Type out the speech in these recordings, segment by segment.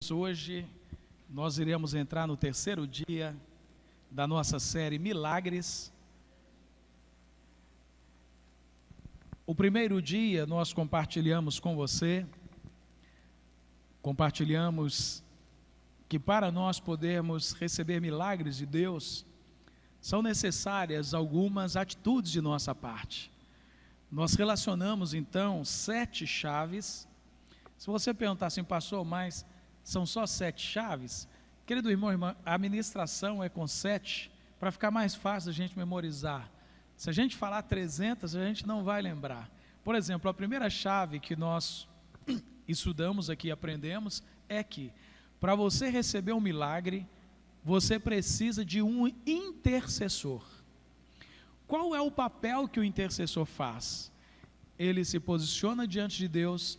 queridos, hoje nós iremos entrar no terceiro dia da nossa série Milagres. O primeiro dia nós compartilhamos que para nós podermos receber milagres de Deus, são necessárias algumas atitudes de nossa parte. Nós relacionamos então 7 chaves. Se você perguntar assim, pastor, mas são só 7 chaves? Querido irmão, irmã, a ministração é com 7, para ficar mais fácil a gente memorizar. Se a gente falar 300, a gente não vai lembrar. Por exemplo, a primeira chave que nós estudamos aqui, aprendemos, é que para você receber um milagre, você precisa de um intercessor. Qual é o papel que o intercessor faz? Ele se posiciona diante de Deus,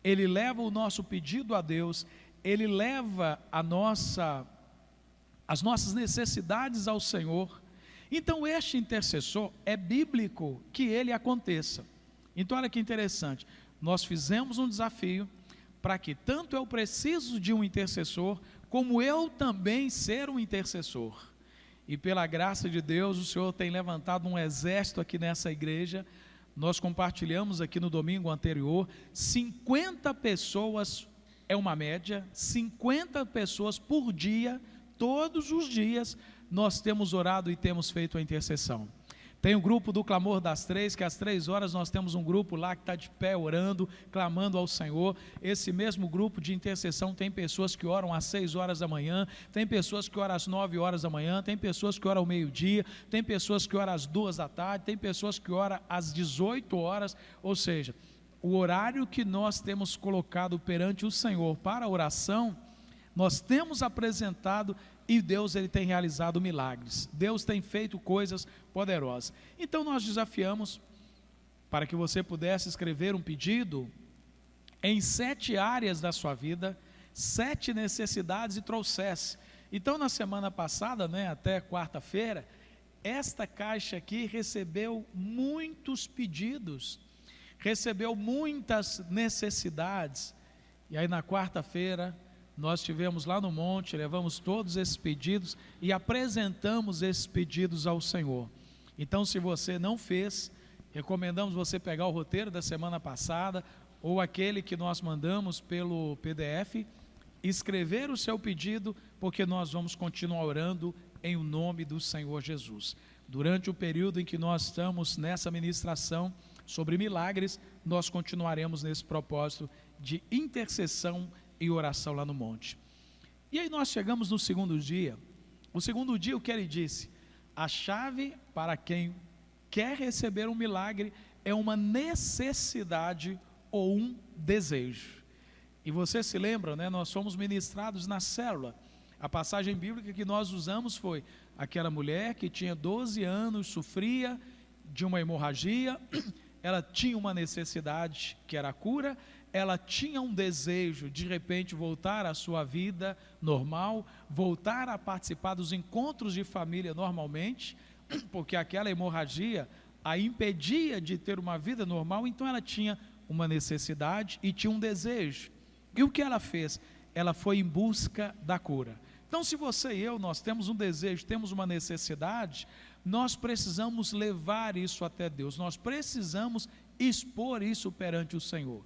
ele leva o nosso pedido a Deus, ele leva as nossas necessidades ao Senhor. Então este intercessor, é bíblico que ele aconteça. Então olha que interessante, nós fizemos um desafio para que tanto eu preciso de um intercessor, como eu também ser um intercessor. E pela graça de Deus, o Senhor tem levantado um exército aqui nessa igreja. Nós compartilhamos aqui no domingo anterior, 50 pessoas, é uma média, 50 pessoas por dia, todos os dias, nós temos orado e temos feito a intercessão. Tem o grupo do Clamor das 3, que às 3 horas nós temos um grupo lá que está de pé orando, clamando ao Senhor. Esse mesmo grupo de intercessão tem pessoas que oram às 6 horas da manhã, tem pessoas que oram às 9 horas da manhã, tem pessoas que oram ao meio-dia, tem pessoas que oram às 2 da tarde, tem pessoas que oram às 18 horas, ou seja, o horário que nós temos colocado perante o Senhor para a oração, nós temos apresentado e Deus ele tem realizado milagres, Deus tem feito coisas poderosas. Então nós desafiamos para que você pudesse escrever um pedido em 7 áreas da sua vida, 7 necessidades e trouxesse. Então na semana passada, até quarta-feira, esta caixa aqui recebeu muitos pedidos, recebeu muitas necessidades, e aí na quarta-feira, nós estivemos lá no monte, levamos todos esses pedidos e apresentamos esses pedidos ao Senhor. Então se você não fez, recomendamos você pegar o roteiro da semana passada, ou aquele que nós mandamos pelo PDF, escrever o seu pedido, porque nós vamos continuar orando em o nome do Senhor Jesus. Durante o período em que nós estamos nessa ministração sobre milagres, nós continuaremos nesse propósito de intercessão e oração lá no monte. E aí nós chegamos no segundo dia. O segundo dia, o que ele disse? A chave para quem quer receber um milagre é uma necessidade ou um desejo. E você se lembra, nós fomos ministrados na célula. A passagem bíblica que nós usamos foi aquela mulher que tinha 12 anos, sofria de uma hemorragia, ela tinha uma necessidade que era a cura, ela tinha um desejo de repente voltar à sua vida normal, voltar a participar dos encontros de família normalmente, porque aquela hemorragia a impedia de ter uma vida normal. Então ela tinha uma necessidade e tinha um desejo. E o que ela fez? Ela foi em busca da cura. Então se você e eu, nós temos um desejo, temos uma necessidade, nós precisamos levar isso até Deus, nós precisamos expor isso perante o Senhor.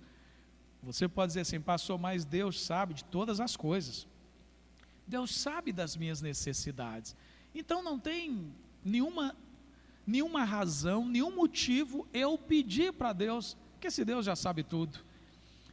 Você pode dizer assim, pastor, mas Deus sabe de todas as coisas, Deus sabe das minhas necessidades, então não tem nenhuma razão, nenhum motivo eu pedir para Deus, porque esse Deus já sabe tudo.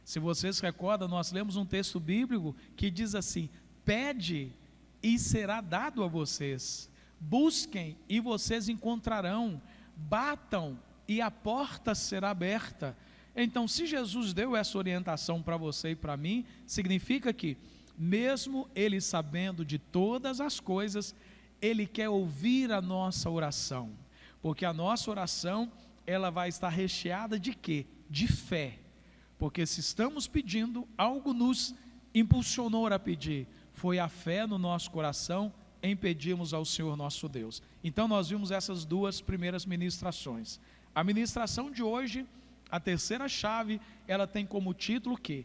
Se vocês recordam, nós lemos um texto bíblico que diz assim, pede e será dado a vocês, busquem e vocês encontrarão, batam e a porta será aberta. Então se Jesus deu essa orientação para você e para mim, significa que mesmo Ele sabendo de todas as coisas, Ele quer ouvir a nossa oração, porque a nossa oração, ela vai estar recheada de quê? De fé, porque se estamos pedindo, algo nos impulsionou a pedir, foi a fé no nosso coração em pedirmos ao Senhor nosso Deus. Então nós vimos essas 2 primeiras ministrações. A ministração de hoje, a terceira chave, ela tem como título que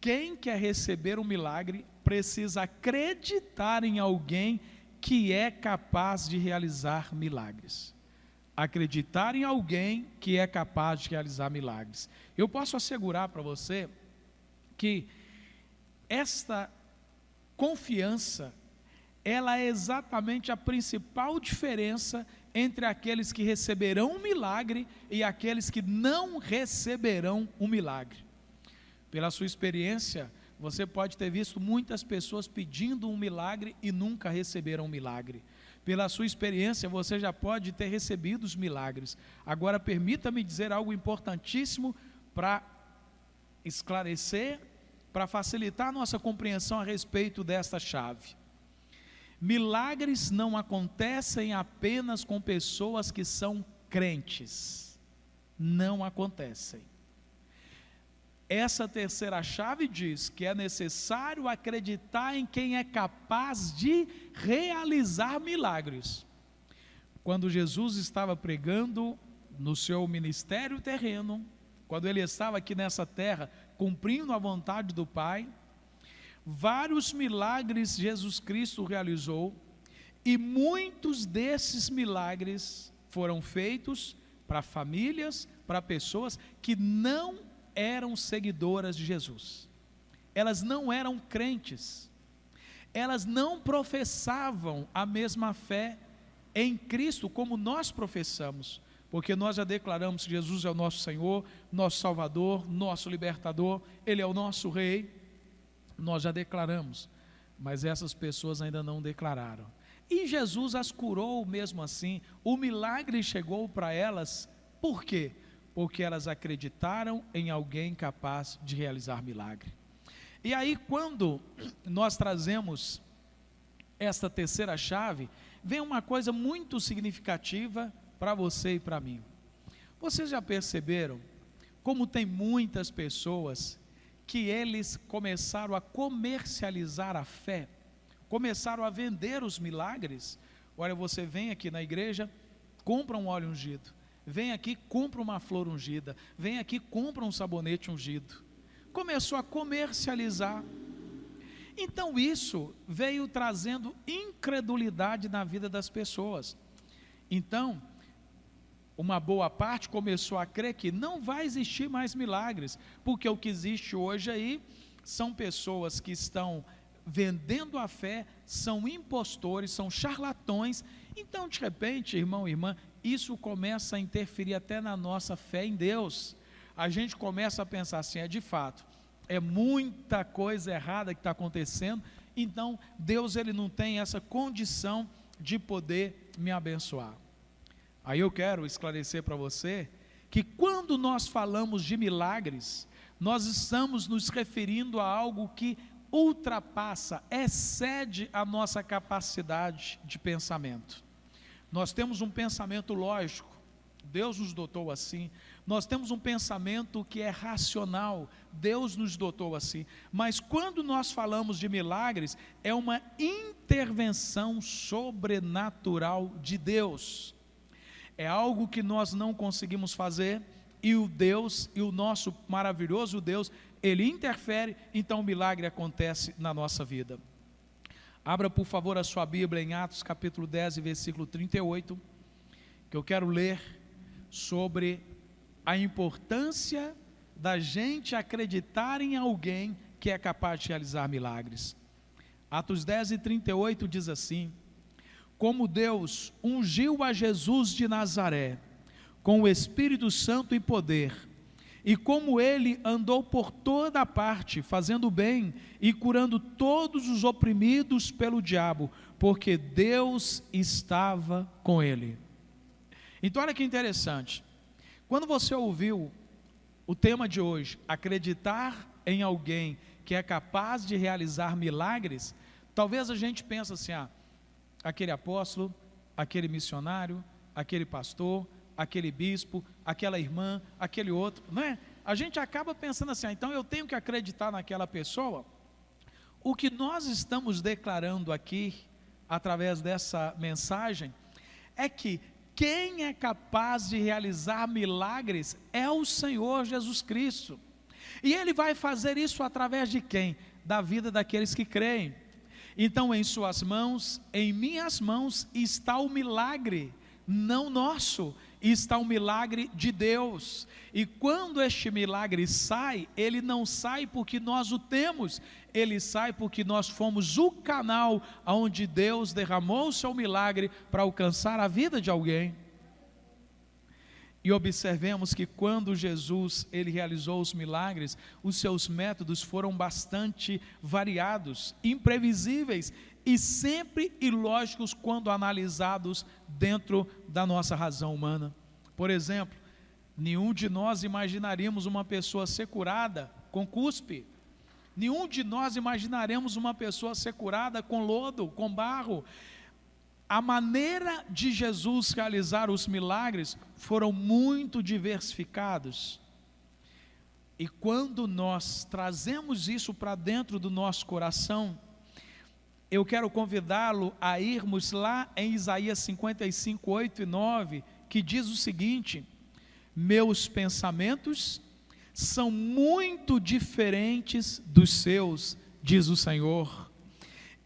quem quer receber um milagre precisa acreditar em alguém que é capaz de realizar milagres. Acreditar em alguém que é capaz de realizar milagres. Eu posso assegurar para você que esta confiança, ela é exatamente a principal diferença entre aqueles que receberão um milagre e aqueles que não receberão um milagre. Pela sua experiência, você pode ter visto muitas pessoas pedindo um milagre e nunca receberam um milagre. Pela sua experiência, você já pode ter recebido os milagres. Agora, permita-me dizer algo importantíssimo para esclarecer, para facilitar a nossa compreensão a respeito desta chave. Milagres não acontecem apenas com pessoas que são crentes. Não acontecem. Essa terceira chave diz que é necessário acreditar em quem é capaz de realizar milagres. Quando Jesus estava pregando no seu ministério terreno, quando ele estava aqui nessa terra, cumprindo a vontade do Pai, vários milagres Jesus Cristo realizou, e muitos desses milagres foram feitos para famílias, para pessoas que não eram seguidoras de Jesus. Elas não eram crentes, elas não professavam a mesma fé em Cristo como nós professamos, porque nós já declaramos que Jesus é o nosso Senhor, nosso Salvador, nosso Libertador, Ele é o nosso Rei. Nós já declaramos, mas essas pessoas ainda não declararam, e Jesus as curou mesmo assim. O milagre chegou para elas, por quê? Porque elas acreditaram em alguém capaz de realizar milagre. E aí, quando nós trazemos esta terceira chave, vem uma coisa muito significativa para você e para mim. Vocês já perceberam como tem muitas pessoas que eles começaram a comercializar a fé, começaram a vender os milagres? Olha, você vem aqui na igreja, compra um óleo ungido, vem aqui, compra uma flor ungida, vem aqui, compra um sabonete ungido. Começou a comercializar. Então isso veio trazendo incredulidade na vida das pessoas. Então, uma boa parte começou a crer que não vai existir mais milagres, porque o que existe hoje aí são pessoas que estão vendendo a fé, são impostores, são charlatões. Então, de repente, irmão e irmã, isso começa a interferir até na nossa fé em Deus. A gente começa a pensar assim, de fato, é muita coisa errada que está acontecendo, então Deus ele não tem essa condição de poder me abençoar. Aí eu quero esclarecer para você que quando nós falamos de milagres, nós estamos nos referindo a algo que ultrapassa, excede a nossa capacidade de pensamento. Nós temos um pensamento lógico, Deus nos dotou assim. Nós temos um pensamento que é racional, Deus nos dotou assim. Mas quando nós falamos de milagres, é uma intervenção sobrenatural de Deus. É algo que nós não conseguimos fazer, e o Deus, e o nosso maravilhoso Deus, Ele interfere, então o milagre acontece na nossa vida. Abra por favor a sua Bíblia em Atos capítulo 10 e versículo 38, que eu quero ler sobre a importância da gente acreditar em alguém que é capaz de realizar milagres. Atos 10 e 38 diz assim: como Deus ungiu a Jesus de Nazaré com o Espírito Santo e poder, e como ele andou por toda a parte, fazendo bem e curando todos os oprimidos pelo diabo, porque Deus estava com ele. Então olha que interessante, quando você ouviu o tema de hoje, acreditar em alguém que é capaz de realizar milagres, talvez a gente pense assim, aquele apóstolo, aquele missionário, aquele pastor, aquele bispo, aquela irmã, aquele outro, não é? A gente acaba pensando assim, então eu tenho que acreditar naquela pessoa. O que nós estamos declarando aqui, através dessa mensagem, é que quem é capaz de realizar milagres é o Senhor Jesus Cristo. E Ele vai fazer isso através de quem? da vida daqueles que creem. Então, em suas mãos, em minhas mãos, está o milagre, não nosso, está o milagre de Deus. E quando este milagre sai, ele não sai porque nós o temos, ele sai porque nós fomos o canal onde Deus derramou o seu milagre para alcançar a vida de alguém. E observemos que quando Jesus ele realizou os milagres, os seus métodos foram bastante variados, imprevisíveis e sempre ilógicos quando analisados dentro da nossa razão humana. Por exemplo, nenhum de nós imaginaríamos uma pessoa ser curada com cuspe. Nenhum de nós imaginaremos uma pessoa ser curada com lodo, com barro. A maneira de Jesus realizar os milagres foram muito diversificados. E quando nós trazemos isso para dentro do nosso coração, eu quero convidá-lo a irmos lá em Isaías 55, 8 e 9, que diz o seguinte: meus pensamentos são muito diferentes dos seus, diz o Senhor.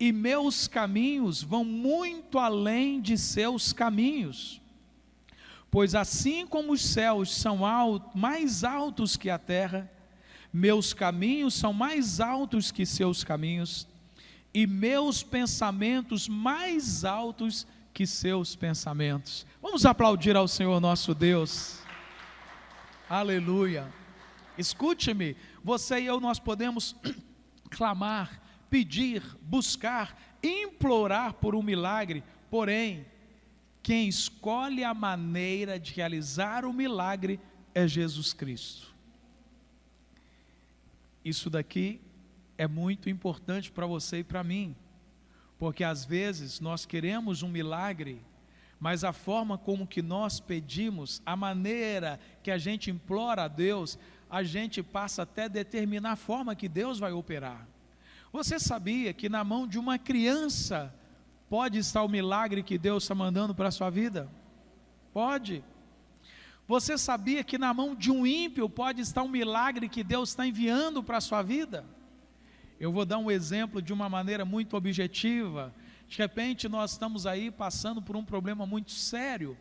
E meus caminhos vão muito além de seus caminhos. Pois assim como os céus são mais altos que a terra, meus caminhos são mais altos que seus caminhos, e meus pensamentos mais altos que seus pensamentos. Vamos aplaudir ao Senhor nosso Deus. Aleluia. Escute-me, você e eu, nós podemos clamar, pedir, buscar, implorar por um milagre, porém, quem escolhe a maneira de realizar o milagre é Jesus Cristo. Isso daqui é muito importante para você e para mim, porque às vezes nós queremos um milagre, mas a forma como que nós pedimos, a maneira que a gente implora a Deus, a gente passa até a determinar a forma que Deus vai operar. Você sabia que na mão de uma criança pode estar o milagre que Deus está mandando para a sua vida? Pode. Você sabia que na mão de um ímpio pode estar um milagre que Deus está enviando para a sua vida? Eu vou dar um exemplo de uma maneira muito objetiva. De repente nós estamos aí passando por um problema muito sério.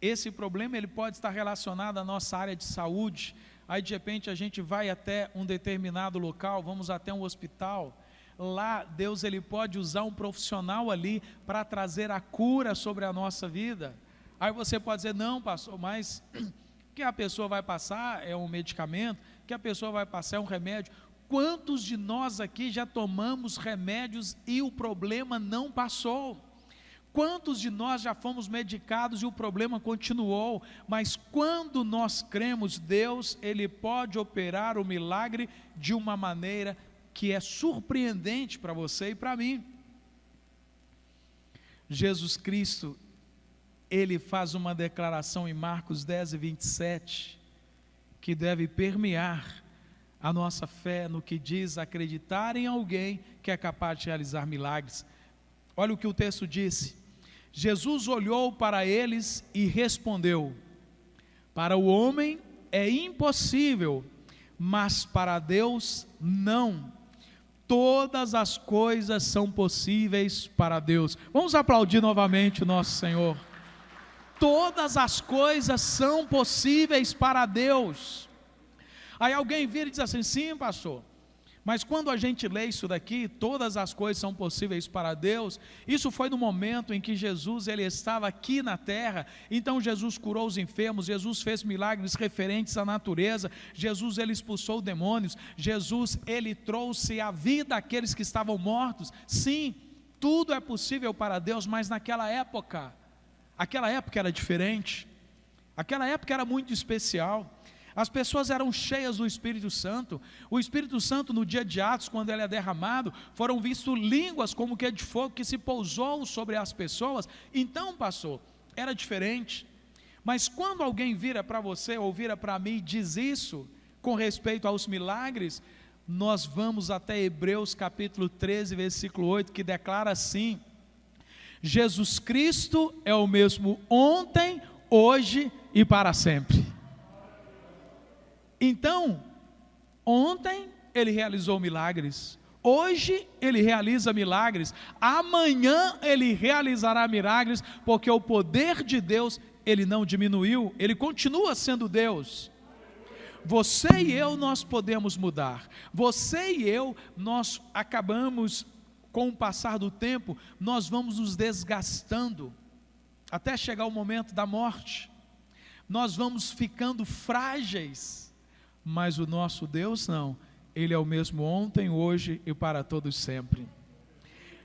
Esse problema ele pode estar relacionado à nossa área de saúde. Aí de repente a gente vai até um determinado local, vamos até um hospital. Lá Deus ele pode usar um profissional ali para trazer a cura sobre a nossa vida. Aí você pode dizer, não pastor, mas o que a pessoa vai passar é um medicamento, o que a pessoa vai passar é um remédio. Quantos de nós aqui já tomamos remédios e o problema não passou? Quantos de nós já fomos medicados e o problema continuou? Mas quando nós cremos, Deus, Ele pode operar o milagre de uma maneira que é surpreendente para você e para mim. Jesus Cristo, Ele faz uma declaração em Marcos 10 e 27, que deve permear a nossa fé no que diz acreditar em alguém que é capaz de realizar milagres. Olha o que o texto disse: Jesus olhou para eles e respondeu: para o homem é impossível, mas para Deus não. Todas as coisas são possíveis para Deus. Vamos aplaudir novamente o nosso Senhor. Todas as coisas são possíveis para Deus. Aí alguém vira e diz assim, sim pastor, mas quando a gente lê isso daqui, todas as coisas são possíveis para Deus, isso foi no momento em que Jesus ele estava aqui na terra. Então Jesus curou os enfermos, Jesus fez milagres referentes à natureza, Jesus ele expulsou demônios, Jesus ele trouxe a vida àqueles que estavam mortos. Sim, tudo é possível para Deus, mas naquela época era diferente, aquela época era muito especial. As pessoas eram cheias do Espírito Santo. O Espírito Santo no dia de Atos, quando ele é derramado, foram vistos línguas como que de fogo que se pousou sobre as pessoas. Então pastor, era diferente. Mas quando alguém vira para você ou vira para mim e diz isso com respeito aos milagres, nós vamos até Hebreus capítulo 13 versículo 8, que declara assim: Jesus Cristo é o mesmo ontem, hoje e para sempre. Então, ontem ele realizou milagres, Hoje Ele realiza milagres, amanhã Ele realizará milagres, porque o poder de Deus, Ele não diminuiu, Ele continua sendo Deus. Você e eu, nós podemos mudar. Você e eu, nós acabamos, com o passar do tempo, nós vamos nos desgastando, até chegar o momento da morte. Nós vamos ficando frágeis, mas o nosso Deus não. Ele é o mesmo ontem, hoje e para todos sempre.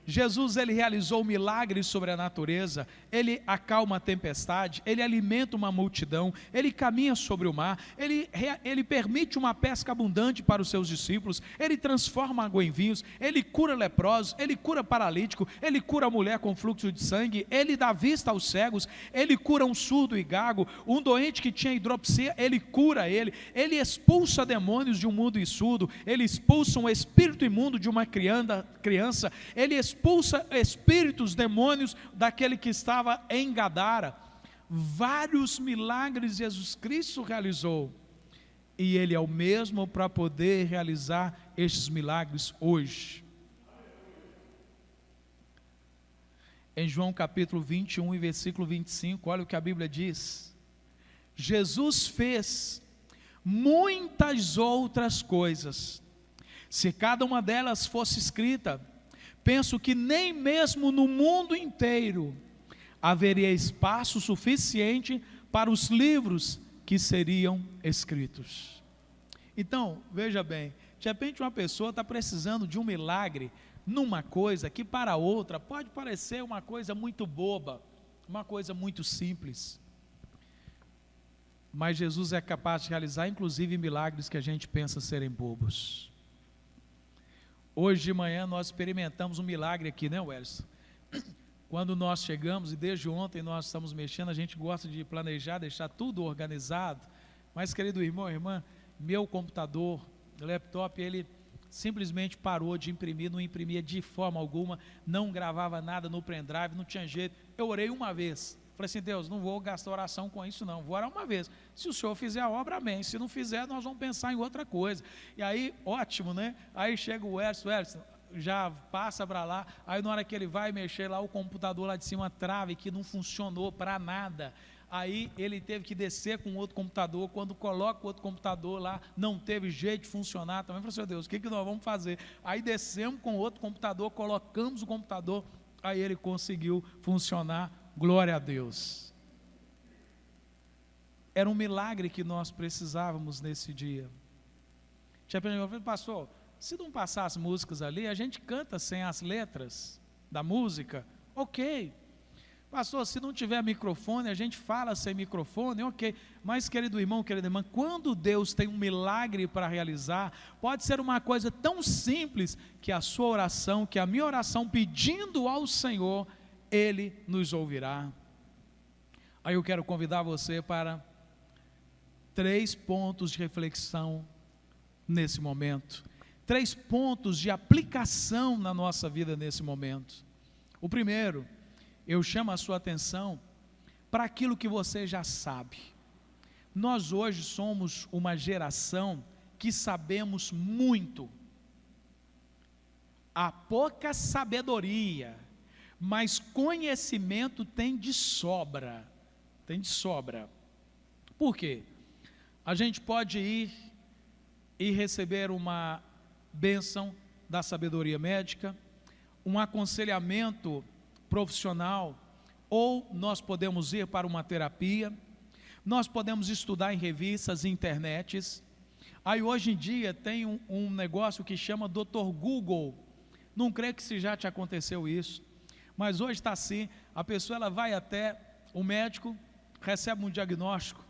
Jesus, Ele realizou milagres sobre a natureza, Ele acalma a tempestade, Ele alimenta uma multidão, Ele caminha sobre o mar, Ele permite uma pesca abundante para os seus discípulos, Ele transforma água em vinhos, Ele cura leprosos, Ele cura paralítico, Ele cura a mulher com fluxo de sangue, Ele dá vista aos cegos, Ele cura um surdo e gago, um doente que tinha hidropsia, Ele cura ele expulsa demônios de um mundo surdo, Ele expulsa um espírito imundo de uma criança, Ele expulsa espíritos, demônios daquele que estava em Gadara. Vários milagres Jesus Cristo realizou, e Ele é o mesmo para poder realizar estes milagres hoje. Em João capítulo 21 e versículo 25, olha o que a Bíblia diz: Jesus fez muitas outras coisas, se cada uma delas fosse escrita, penso que nem mesmo no mundo inteiro haveria espaço suficiente para os livros que seriam escritos. Então, veja bem, de repente uma pessoa está precisando de um milagre numa coisa que para outra pode parecer uma coisa muito boba, uma coisa muito simples, mas Jesus é capaz de realizar inclusive milagres que a gente pensa serem bobos. Hoje de manhã nós experimentamos um milagre aqui, né, Wellington? Quando nós chegamos, e desde ontem nós estamos mexendo, a gente gosta de planejar, deixar tudo organizado, mas querido irmão e irmã, meu computador, laptop, ele simplesmente parou de imprimir, não imprimia de forma alguma, não gravava nada no pendrive, não tinha jeito. Eu orei uma vez, falei assim: Deus, não vou gastar oração com isso não, vou orar uma vez, se o Senhor fizer a obra, amém, se não fizer, nós vamos pensar em outra coisa. E aí, ótimo, né? Aí chega o Wellington, já passa para lá, aí na hora que ele vai mexer lá, o computador lá de cima trava, que não funcionou para nada. Aí ele teve que descer com outro computador, quando coloca o outro computador lá, não teve jeito de funcionar, também falou assim: Deus, o que nós vamos fazer? Aí descemos com outro computador, colocamos o computador, aí ele conseguiu funcionar. Glória a Deus. Era um milagre que nós precisávamos nesse dia. Tinha perguntado: pastor, se não passar as músicas ali, a gente canta sem as letras da música, ok. Pastor, se não tiver microfone, a gente fala sem microfone, ok. Mas querido irmão, querida irmã, quando Deus tem um milagre para realizar, pode ser uma coisa tão simples, que a sua oração, que a minha oração pedindo ao Senhor, Ele nos ouvirá. Aí eu quero convidar você para 3 pontos de reflexão nesse momento, 3 pontos de aplicação na nossa vida nesse momento. O primeiro, eu chamo a sua atenção para aquilo que você já sabe. Nós hoje somos uma geração que sabemos muito, há pouca sabedoria, mas conhecimento tem de sobra, Por quê? A gente pode ir e receber uma bênção da sabedoria médica, um aconselhamento profissional, ou nós podemos ir para uma terapia, nós podemos estudar em revistas, internets. Aí hoje em dia tem um negócio que chama Dr. Google, não creio que se já te aconteceu isso, mas hoje está assim, a pessoa ela vai até o médico, recebe um diagnóstico,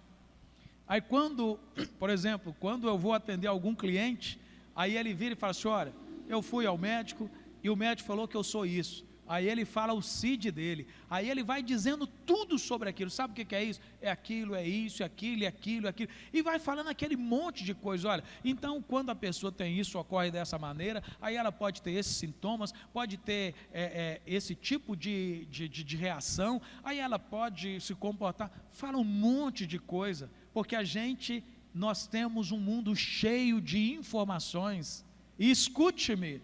aí quando, por exemplo, quando eu vou atender algum cliente, aí ele vira e fala assim: olha, eu fui ao médico e o médico falou que eu sou isso. Aí ele fala o CID dele, aí ele vai dizendo tudo sobre aquilo. Sabe o que é isso? É aquilo, é isso, é aquilo, é aquilo, é aquilo, e vai falando aquele monte de coisa. Olha, então quando a pessoa tem isso, ocorre dessa maneira, aí ela pode ter esses sintomas, pode ter esse tipo de reação, aí ela pode se comportar, fala um monte de coisa, porque nós temos um mundo cheio de informações. E escute-me,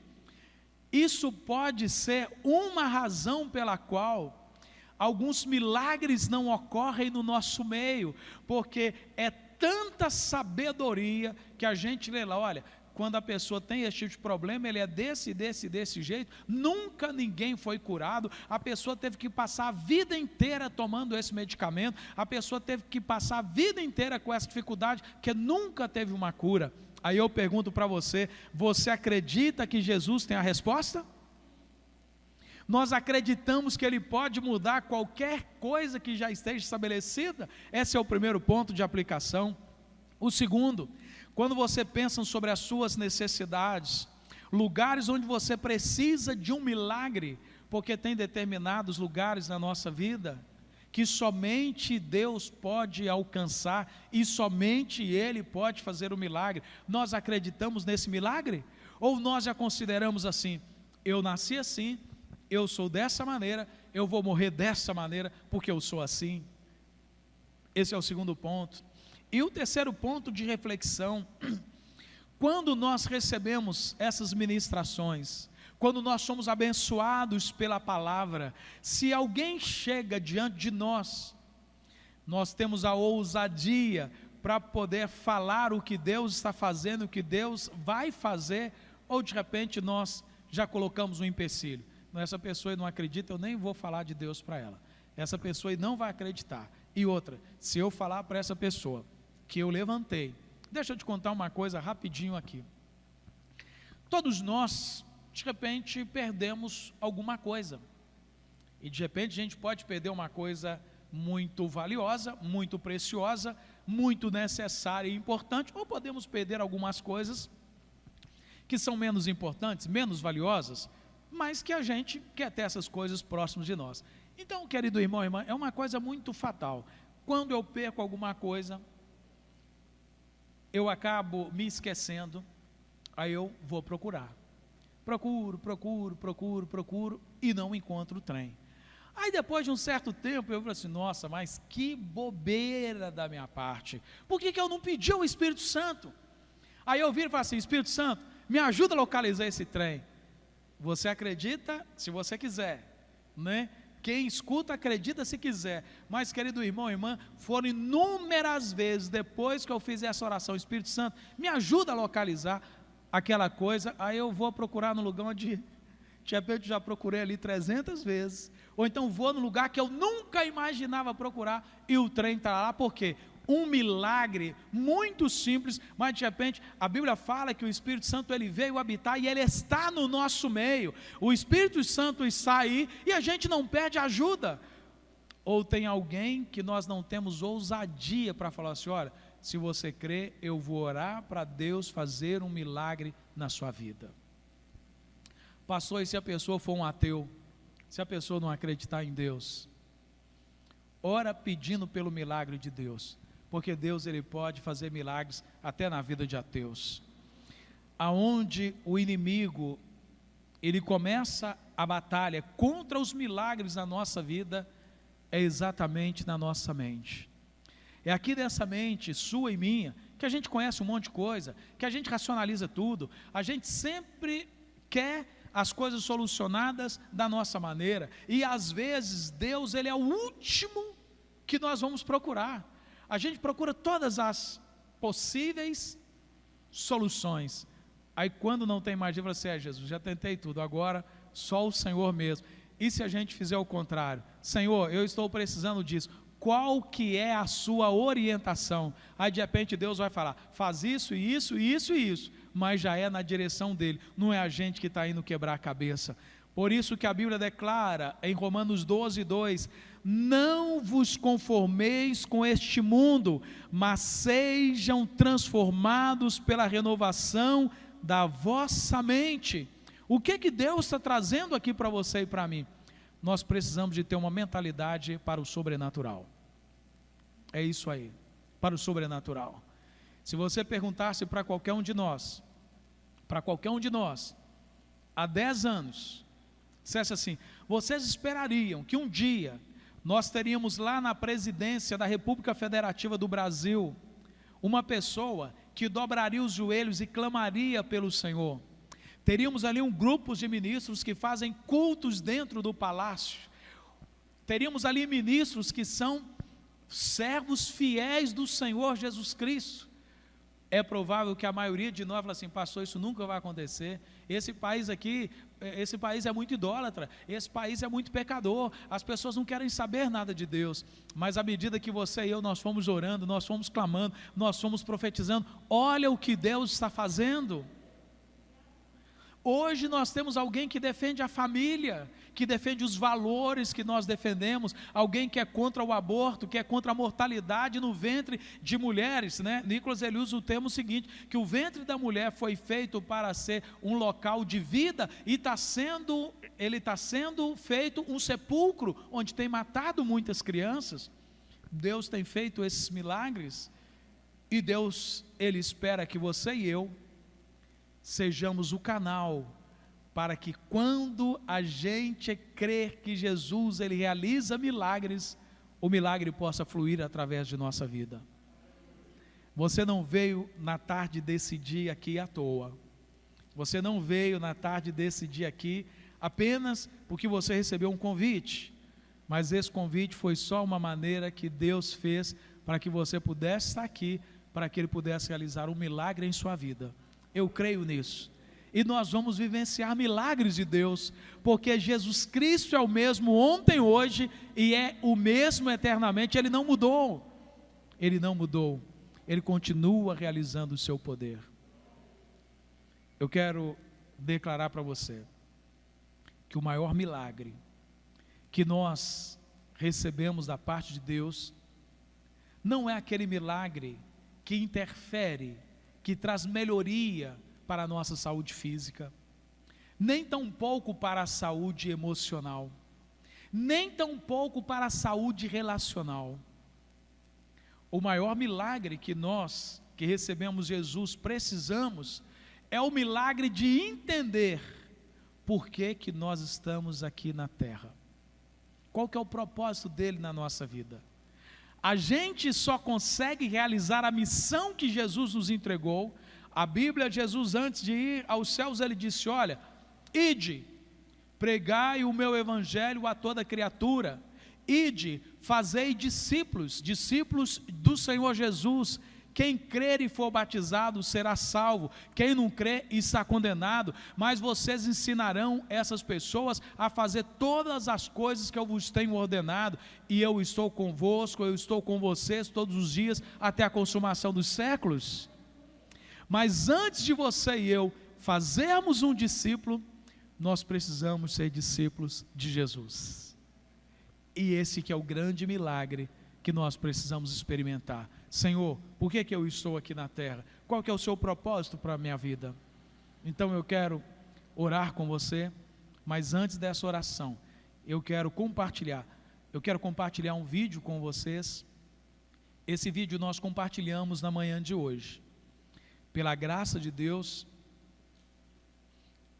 Isso pode ser uma razão pela qual alguns milagres não ocorrem no nosso meio, porque é tanta sabedoria que a gente lê lá, olha, quando a pessoa tem esse tipo de problema, ele é desse jeito, nunca ninguém foi curado, a pessoa teve que passar a vida inteira tomando esse medicamento, a pessoa teve que passar a vida inteira com essa dificuldade, que nunca teve uma cura. Aí eu pergunto para você, você acredita que Jesus tem a resposta? Nós acreditamos que Ele pode mudar qualquer coisa que já esteja estabelecida? Esse é o primeiro ponto de aplicação. O segundo, quando você pensa sobre as suas necessidades, lugares onde você precisa de um milagre, porque tem determinados lugares na nossa vida que somente Deus pode alcançar e somente Ele pode fazer o milagre. Nós acreditamos nesse milagre? Ou nós já consideramos assim, eu nasci assim, eu sou dessa maneira, eu vou morrer dessa maneira, porque eu sou assim? Esse é o segundo ponto. E o terceiro ponto de reflexão, quando nós recebemos essas ministrações, quando nós somos abençoados pela palavra, se alguém chega diante de nós, nós temos a ousadia para poder falar o que Deus está fazendo, o que Deus vai fazer, ou de repente nós já colocamos um empecilho. Essa pessoa não acredita, eu nem vou falar de Deus para ela. Essa pessoa não vai acreditar. E outra, se eu falar para essa pessoa que eu levantei, deixa eu te contar uma coisa rapidinho aqui. Todos nós, de repente, perdemos alguma coisa. E de repente a gente pode perder uma coisa muito valiosa, muito preciosa, muito necessária e importante, ou podemos perder algumas coisas que são menos importantes, menos valiosas, mas que a gente quer ter essas coisas próximas de nós. Então, querido irmão e irmã, é uma coisa muito fatal. Quando eu perco alguma coisa, eu acabo me esquecendo, aí eu vou procurar. Procuro e não encontro o trem. Aí depois de um certo tempo eu falo assim, nossa, mas que bobeira da minha parte. Por que eu não pedi ao Espírito Santo? Aí eu viro e falo assim, Espírito Santo, me ajuda a localizar esse trem. Você acredita se você quiser, né? Quem escuta acredita se quiser, mas querido irmão e irmã, foram inúmeras vezes depois que eu fiz essa oração, Espírito Santo, me ajuda a localizar aquela coisa, aí eu vou procurar no lugar onde, de repente já procurei ali 300 vezes, ou então vou no lugar que eu nunca imaginava procurar, e o trem está lá, por quê? Um milagre muito simples, mas de repente a Bíblia fala que o Espírito Santo ele veio habitar e ele está no nosso meio. O Espírito Santo está aí e a gente não pede ajuda. Ou tem alguém que nós não temos ousadia para falar assim, olha, se você crê, eu vou orar para Deus fazer um milagre na sua vida. Pastor, e se a pessoa for um ateu? Se a pessoa não acreditar em Deus? Ora pedindo pelo milagre de Deus. Porque Deus ele pode fazer milagres até na vida de ateus. Aonde o inimigo ele começa a batalha contra os milagres na nossa vida é exatamente na nossa mente. É aqui nessa mente sua e minha que a gente conhece um monte de coisa, que a gente racionaliza tudo, a gente sempre quer as coisas solucionadas da nossa maneira e às vezes Deus ele é o último que nós vamos procurar. A gente procura todas as possíveis soluções. Aí quando não tem mais, você é Jesus, já tentei tudo, agora só o Senhor mesmo. E se a gente fizer o contrário? Senhor, eu estou precisando disso. Qual que é a sua orientação? Aí de repente Deus vai falar, faz isso, isso, isso e isso. Mas já é na direção dele, não é a gente que está indo quebrar a cabeça. Por isso que a Bíblia declara em Romanos 12:2, não vos conformeis com este mundo, mas sejam transformados pela renovação da vossa mente. O que Deus está trazendo aqui para você e para mim? Nós precisamos de ter uma mentalidade para o sobrenatural. É isso aí, para o sobrenatural. Se você perguntasse para qualquer um de nós, há 10 anos, dissesse assim, vocês esperariam que um dia nós teríamos lá na presidência da República Federativa do Brasil, uma pessoa que dobraria os joelhos e clamaria pelo Senhor, Teríamos ali um grupo de ministros que fazem cultos dentro do palácio. Teríamos ali ministros que são servos fiéis do Senhor Jesus Cristo. É provável que a maioria de nós fala assim: pastor, isso nunca vai acontecer. Esse país aqui, esse país é muito idólatra, esse país é muito pecador, as pessoas não querem saber nada de Deus. Mas à medida que você e eu, nós fomos orando, nós fomos clamando, nós fomos profetizando, olha o que Deus está fazendo. Hoje nós temos alguém que defende a família, que defende os valores que nós defendemos, alguém que é contra o aborto, que é contra a mortalidade no ventre de mulheres, né? Nicholas ele usa o termo seguinte, que o ventre da mulher foi feito para ser um local de vida e ele está sendo feito um sepulcro, onde tem matado muitas crianças. Deus tem feito esses milagres, e Deus, Ele espera que você e eu sejamos o canal para que, quando a gente crer que Jesus ele realiza milagres, o milagre possa fluir através de nossa vida. Você não veio na tarde desse dia aqui à toa. Você não veio na tarde desse dia aqui apenas porque você recebeu um convite, mas esse convite foi só uma maneira que Deus fez para que você pudesse estar aqui, para que Ele pudesse realizar um milagre em sua vida. Eu creio nisso, e nós vamos vivenciar milagres de Deus, porque Jesus Cristo é o mesmo ontem, hoje, e é o mesmo eternamente. Ele não mudou, Ele continua realizando o seu poder. Eu quero declarar para você, que o maior milagre que nós recebemos da parte de Deus, não é aquele milagre que interfere, que traz melhoria para a nossa saúde física, nem tampouco para a saúde emocional, nem tampouco para a saúde relacional. O maior milagre que nós, que recebemos Jesus, precisamos, é o milagre de entender por que nós estamos aqui na terra. Qual que é o propósito dele na nossa vida? A gente só consegue realizar a missão que Jesus nos entregou. A Bíblia, Jesus antes de ir aos céus, ele disse: olha, ide, pregai o meu evangelho a toda criatura, ide, fazei discípulos do Senhor Jesus. Quem crer e for batizado será salvo, quem não crer está condenado, mas vocês ensinarão essas pessoas a fazer todas as coisas que eu vos tenho ordenado, e eu estou convosco, eu estou com vocês todos os dias, até a consumação dos séculos. Mas antes de você e eu fazermos um discípulo, nós precisamos ser discípulos de Jesus, e esse que é o grande milagre que nós precisamos experimentar. Senhor, por que eu estou aqui na terra? Qual que é o seu propósito para a minha vida? Então eu quero orar com você, mas antes dessa oração, eu quero compartilhar um vídeo com vocês. Esse vídeo nós compartilhamos na manhã de hoje. Pela graça de Deus,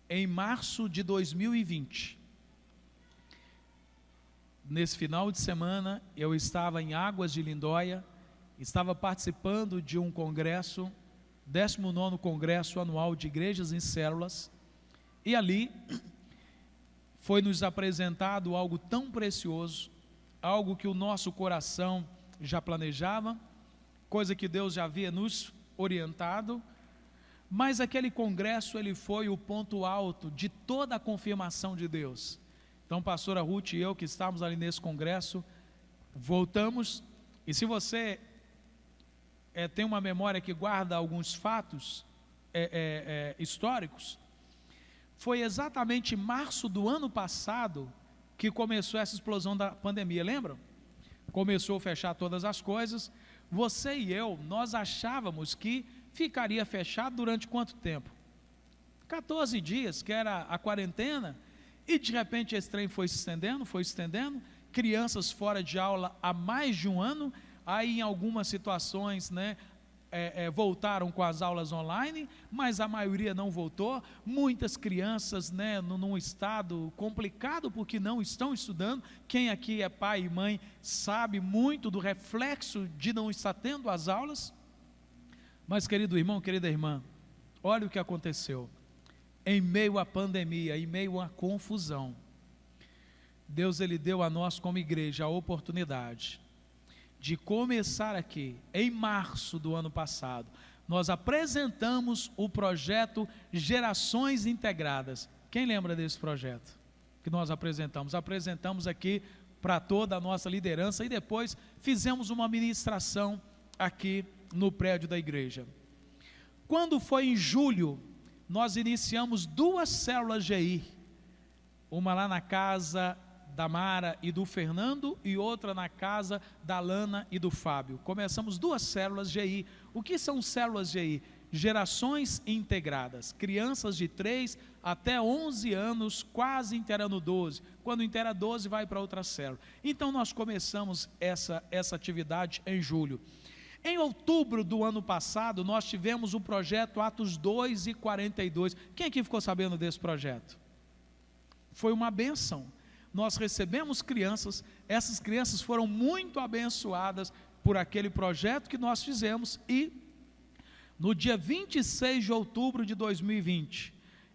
em março de 2020, nesse final de semana, eu estava em Águas de Lindóia, estava participando de um congresso, 19º Congresso Anual de Igrejas em Células, e ali foi nos apresentado algo tão precioso, algo que o nosso coração já planejava, coisa que Deus já havia nos orientado, mas aquele congresso ele foi o ponto alto de toda a confirmação de Deus. Então, pastora Ruth e eu, que estávamos ali nesse congresso, voltamos, e se você tem uma memória que guarda alguns fatos históricos, foi exatamente em março do ano passado que começou essa explosão da pandemia, lembram? Começou a fechar todas as coisas. Você e eu, nós achávamos que ficaria fechado durante quanto tempo? 14 dias, que era a quarentena, e de repente esse trem foi se estendendo, crianças fora de aula há mais de um ano, aí em algumas situações, voltaram com as aulas online, mas a maioria não voltou, muitas crianças, num estado complicado, porque não estão estudando. Quem aqui é pai e mãe sabe muito do reflexo de não estar tendo as aulas. Mas querido irmão, querida irmã, olha o que aconteceu. em meio à pandemia, em meio à confusão, Deus ele deu a nós como igreja a oportunidade de começar aqui, em março do ano passado, nós apresentamos o projeto Gerações Integradas. Quem lembra desse projeto que nós apresentamos? Apresentamos aqui para toda a nossa liderança e depois fizemos uma ministração aqui no prédio da igreja. Quando foi em julho, nós iniciamos 2 células GI, uma lá na casa da Mara e do Fernando e outra na casa da Lana e do Fábio. Começamos 2 células GI. O que são células GI? Gerações integradas, crianças de 3 até 11 anos, quase inteirando 12, quando inteira 12 vai para outra célula. Então nós começamos essa atividade em julho. Em outubro do ano passado, nós tivemos o projeto Atos 2 e 42. Quem aqui ficou sabendo desse projeto? Foi uma bênção. Nós recebemos crianças, essas crianças foram muito abençoadas por aquele projeto que nós fizemos e no dia 26 de outubro de 2020,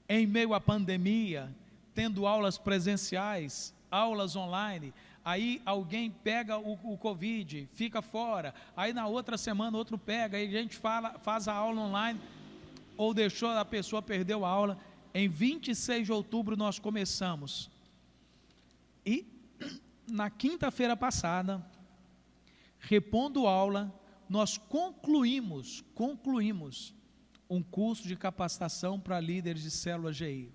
em meio à pandemia, tendo aulas presenciais, aulas online, aí alguém pega o Covid, fica fora, aí na outra semana outro pega, aí a gente faz a aula online, ou deixou a pessoa, perdeu a aula. Em 26 de outubro nós começamos, e na quinta-feira passada, repondo aula, nós concluímos um curso de capacitação para líderes de célula GI.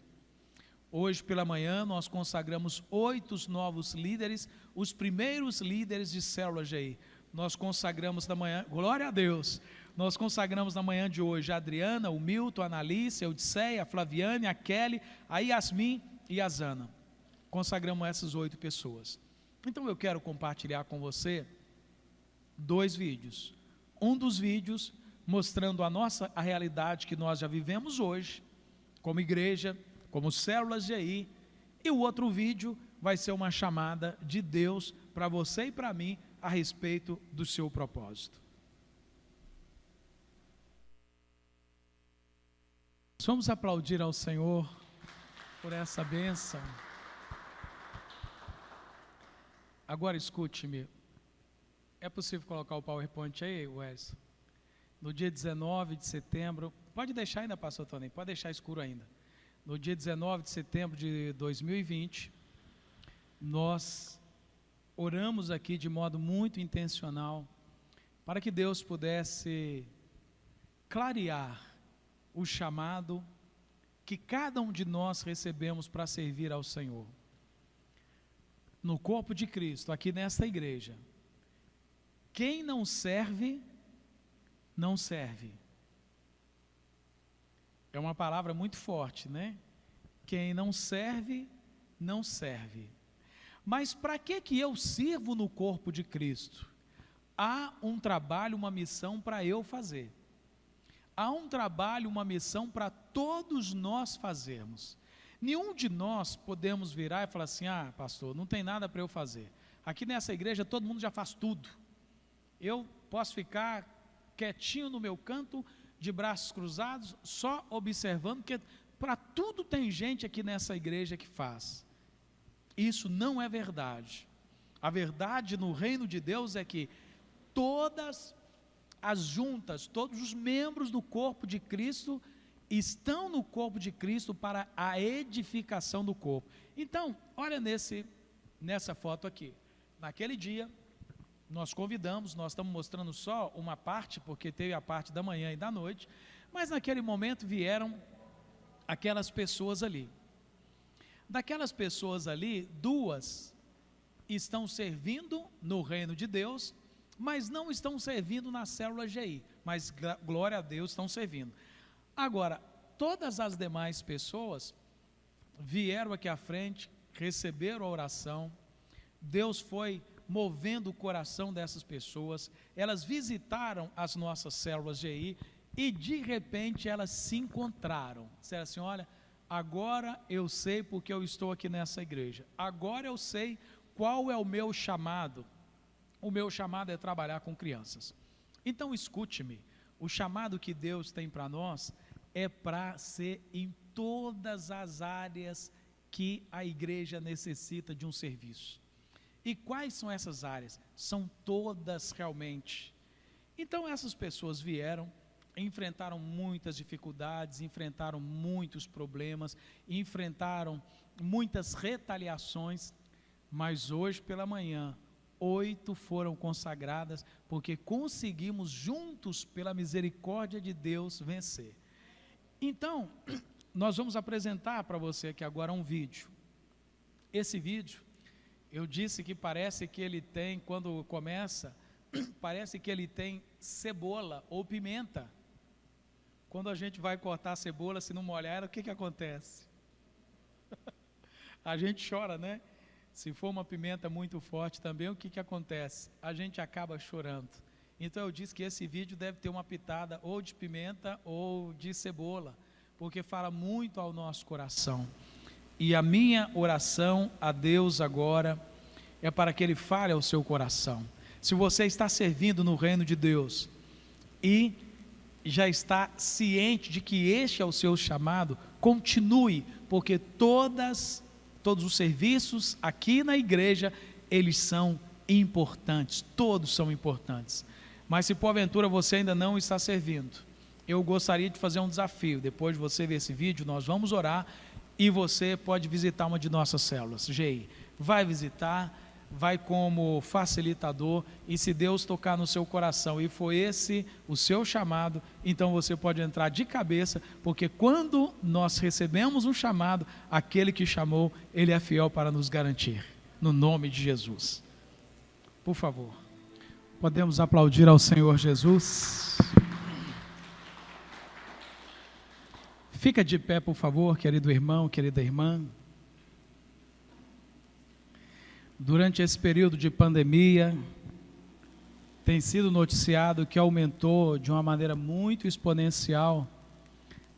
Hoje pela manhã nós consagramos 8 novos líderes, os primeiros líderes de célula GI. Nós consagramos na manhã, glória a Deus, nós consagramos na manhã de hoje a Adriana, o Milton, a Analice, a Odisseia, a Flaviane, a Kelly, a Yasmin e a Zana. Consagramos essas 8 pessoas. Então eu quero compartilhar com você 2 vídeos. Um dos vídeos mostrando a realidade que nós já vivemos hoje, como igreja, como células GI, e o outro vídeo vai ser uma chamada de Deus para você e para mim a respeito do seu propósito. Vamos aplaudir ao Senhor por essa bênção. Agora escute-me, é possível colocar o PowerPoint aí, Wes? No dia 19 de setembro, pode deixar ainda, pastor Tony, pode deixar escuro ainda. No dia 19 de setembro de 2020, nós oramos aqui de modo muito intencional, para que Deus pudesse clarear o chamado que cada um de nós recebemos para servir ao Senhor. No corpo de Cristo, aqui nesta igreja, quem não serve, não serve. É uma palavra muito forte, né? Quem não serve, não serve. Mas para que eu sirvo no corpo de Cristo? Há um trabalho, uma missão para eu fazer. Há um trabalho, uma missão para todos nós fazermos. Nenhum de nós podemos virar e falar assim: ah, pastor, não tem nada para eu fazer. Aqui nessa igreja todo mundo já faz tudo. Eu posso ficar quietinho no meu canto, de braços cruzados, só observando, porque para tudo tem gente aqui nessa igreja que faz. Isso não é verdade. A verdade no reino de Deus é que todas as juntas, todos os membros do corpo de Cristo estão no corpo de Cristo para a edificação do corpo. Então, olha nessa foto aqui. Naquele dia, nós convidamos, nós estamos mostrando só uma parte, porque teve a parte da manhã e da noite, mas naquele momento vieram aquelas pessoas ali. Daquelas pessoas ali, 2 estão servindo no reino de Deus, mas não estão servindo na célula GI, mas glória a Deus, estão servindo. Agora, todas as demais pessoas vieram aqui à frente, receberam a oração, Deus foi movendo o coração dessas pessoas, elas visitaram as nossas células GI e de repente elas se encontraram, disseram assim: olha, agora eu sei porque eu estou aqui nessa igreja, agora eu sei qual é o meu chamado é trabalhar com crianças. Então escute-me, o chamado que Deus tem para nós é para ser impactante. todas as áreas que a igreja necessita de um serviço. E quais são essas áreas? São todas realmente. Então essas pessoas vieram, enfrentaram muitas dificuldades, enfrentaram muitos problemas, enfrentaram muitas retaliações, mas hoje pela manhã, 8 foram consagradas, porque conseguimos juntos, pela misericórdia de Deus, vencer. Então, nós vamos apresentar para você aqui agora um vídeo. Esse vídeo, eu disse que parece que ele tem, quando começa, parece que ele tem cebola ou pimenta. Quando a gente vai cortar a cebola, se não molhar ela, o que acontece? A gente chora, né? Se for uma pimenta muito forte também, o que acontece? A gente acaba chorando. Então eu disse que esse vídeo deve ter uma pitada ou de pimenta ou de cebola, porque fala muito ao nosso coração. E a minha oração a Deus agora é para que Ele fale ao seu coração. Se você está servindo no reino de Deus e já está ciente de que este é o seu chamado, continue, porque todos os serviços aqui na igreja, eles são importantes, todos são importantes. Mas se porventura você ainda não está servindo, eu gostaria de fazer um desafio. Depois de você ver esse vídeo, nós vamos orar e você pode visitar uma de nossas células. Vai visitar, vai como facilitador, e se Deus tocar no seu coração e for esse o seu chamado, então você pode entrar de cabeça, porque quando nós recebemos um chamado, aquele que chamou, Ele é fiel para nos garantir, no nome de Jesus. Por favor, podemos aplaudir ao Senhor Jesus. Fica de pé, por favor, querido irmão, querida irmã. Durante esse período de pandemia, tem sido noticiado que aumentou de uma maneira muito exponencial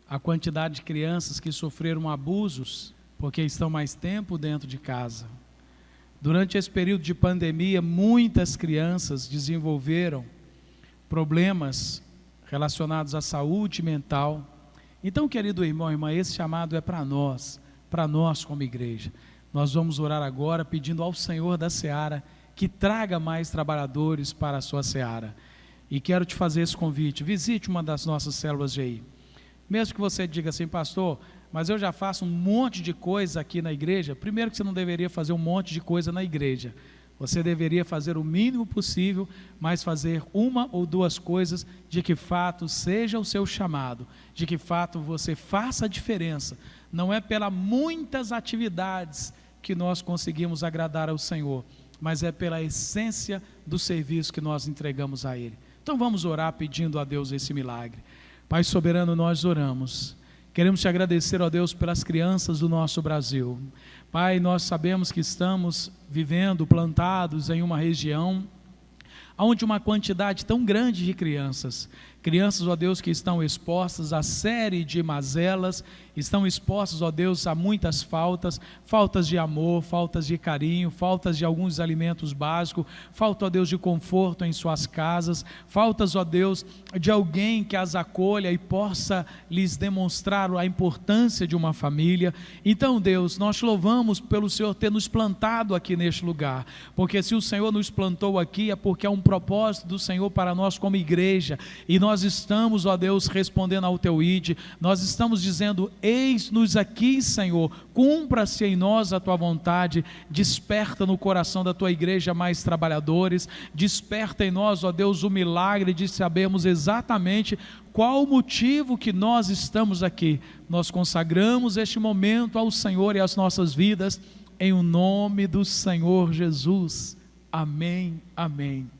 a quantidade de crianças que sofreram abusos, porque estão mais tempo dentro de casa. Durante esse período de pandemia, muitas crianças desenvolveram problemas relacionados à saúde mental. Então, querido irmão e irmã, esse chamado é para nós como igreja. Nós vamos orar agora pedindo ao Senhor da Seara que traga mais trabalhadores para a sua Seara. E quero te fazer esse convite: visite uma das nossas células GI. Mesmo que você diga assim, pastor, mas eu já faço um monte de coisa aqui na igreja. Primeiro que você não deveria fazer um monte de coisa na igreja. Você deveria fazer o mínimo possível, mas fazer uma ou duas coisas de que fato seja o seu chamado, de que fato você faça a diferença. Não é pelas muitas atividades que nós conseguimos agradar ao Senhor, mas é pela essência do serviço que nós entregamos a Ele. Então vamos orar pedindo a Deus esse milagre. Pai soberano, nós oramos. Queremos te agradecer, ó Deus, pelas crianças do nosso Brasil. Pai, nós sabemos que estamos vivendo, plantados em uma região onde uma quantidade tão grande de crianças, ó Deus, que estão expostas a série de mazelas, estão expostas, ó Deus, a muitas faltas de amor, faltas de carinho, faltas de alguns alimentos básicos, falta, ó Deus, de conforto em suas casas, faltas, ó Deus, de alguém que as acolha e possa lhes demonstrar a importância de uma família. Então, Deus, nós te louvamos pelo Senhor ter nos plantado aqui neste lugar, porque se o Senhor nos plantou aqui é porque é um propósito do Senhor para nós como igreja, e nós estamos, ó Deus, respondendo ao teu ID, nós estamos dizendo: eis-nos aqui, Senhor, cumpra-se em nós a tua vontade, desperta no coração da tua igreja mais trabalhadores, desperta em nós, ó Deus, o milagre de sabermos exatamente qual o motivo que nós estamos aqui. Nós consagramos este momento ao Senhor e às nossas vidas, em o nome do Senhor Jesus, amém, amém.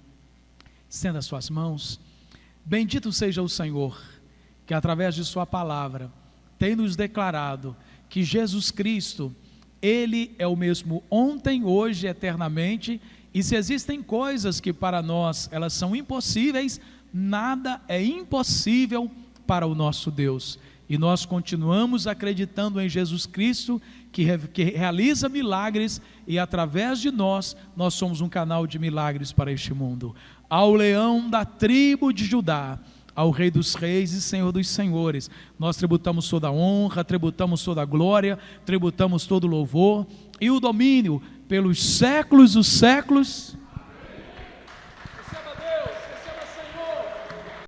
Estenda as suas mãos. Bendito seja o Senhor, que através de sua palavra tem nos declarado que Jesus Cristo, Ele é o mesmo ontem, hoje e eternamente, e se existem coisas que para nós elas são impossíveis, nada é impossível para o nosso Deus, e nós continuamos acreditando em Jesus Cristo, que realiza milagres, e através de nós somos um canal de milagres para este mundo. Ao leão da tribo de Judá, ao Rei dos Reis e Senhor dos Senhores. Nós tributamos toda a honra, tributamos toda a glória, tributamos todo o louvor e o domínio pelos séculos dos séculos.